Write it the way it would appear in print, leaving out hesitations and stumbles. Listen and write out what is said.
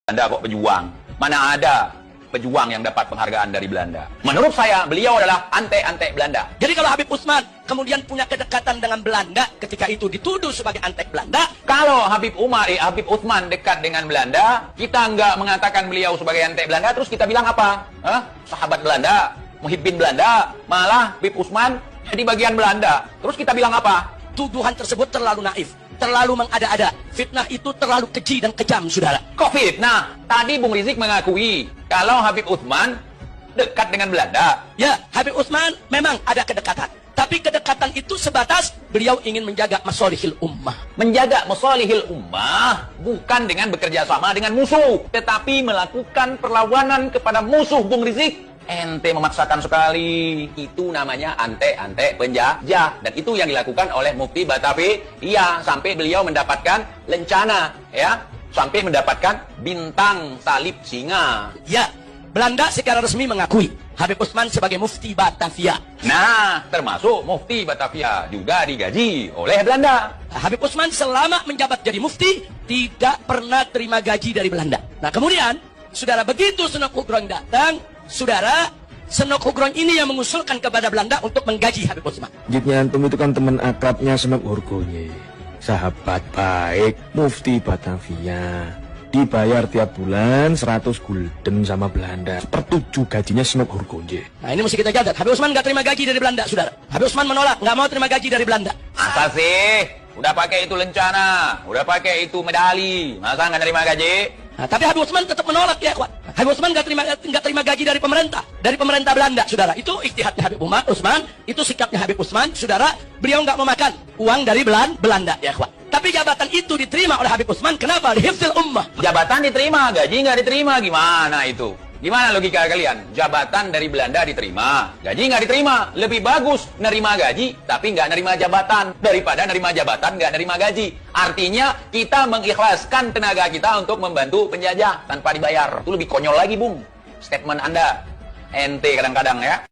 Anda kok pejuang? Mana ada pejuang yang dapat penghargaan dari Belanda? Menurut saya, beliau adalah antek-antek Belanda. Jadi kalau Habib Utsman kemudian punya kedekatan dengan Belanda, ketika itu dituduh sebagai antek Belanda. Kalau Habib Utsman dekat dengan Belanda, kita nggak mengatakan beliau sebagai antek Belanda, terus kita bilang apa? Sahabat Belanda, muhibbin Belanda, malah Habib Utsman jadi bagian Belanda. Terus kita bilang apa? Tuduhan tersebut terlalu naif, terlalu mengada-ada. Fitnah itu terlalu keji dan kejam, saudara. Kok fitnah? Tadi Bung Rizik mengakui kalau Habib Utsman dekat dengan Belanda. Ya, Habib Utsman memang ada kedekatan. Tapi kedekatan itu sebatas beliau ingin menjaga masolihil ummah. Menjaga masolihil ummah bukan dengan bekerja sama dengan musuh, tetapi melakukan perlawanan kepada musuh. Bung Rizik, ente memaksakan sekali. Itu namanya antek-antek penjajah. Dan itu yang dilakukan oleh Mufti Batavia. Iya, sampai beliau mendapatkan lencana, ya, sampai mendapatkan bintang salib singa. Ya, Belanda secara resmi mengakui Habib Utsman sebagai Mufti Batavia. Nah, termasuk Mufti Batavia juga digaji oleh Belanda. Habib Utsman selama menjabat jadi mufti tidak pernah terima gaji dari Belanda. Nah, kemudian saudara, begitu Senok Ugron datang, saudara, Senok Ugron ini yang mengusulkan kepada Belanda untuk menggaji Habib Utsman. Jitnya antum itu kan teman akrabnya Senok Hurgonye, sahabat baik Mufti Batavia, dibayar tiap bulan 100 gulden sama Belanda, sepertujuh gajinya Senok Hurgonye. Nah, ini mesti kita catat. Habib Utsman nggak terima gaji dari Belanda, saudara. Habib Utsman menolak, nggak mau terima gaji dari Belanda. Masa sih? Udah pakai itu lencana, udah pakai itu medali, masa nggak nerima gaji? Nah, tapi Habib Utsman tetap menolak, ya kawan. Habib Utsman nggak terima gaji dari pemerintah Belanda, saudara. Itu ijtihadnya Habib Utsman, itu sikapnya Habib Utsman, saudara. Beliau nggak memakan uang dari Belanda, ya kawan. Tapi jabatan itu diterima oleh Habib Utsman, kenapa? Lihifdzil ummah. Jabatan diterima, gaji nggak diterima, gimana itu? Gimana logika kalian? Jabatan dari Belanda diterima, gaji nggak diterima. Lebih bagus nerima gaji, tapi nggak nerima jabatan, daripada nerima jabatan nggak nerima gaji. Artinya kita mengikhlaskan tenaga kita untuk membantu penjajah tanpa dibayar. Itu lebih konyol lagi, Bung. Statement Anda. Ente kadang-kadang, ya.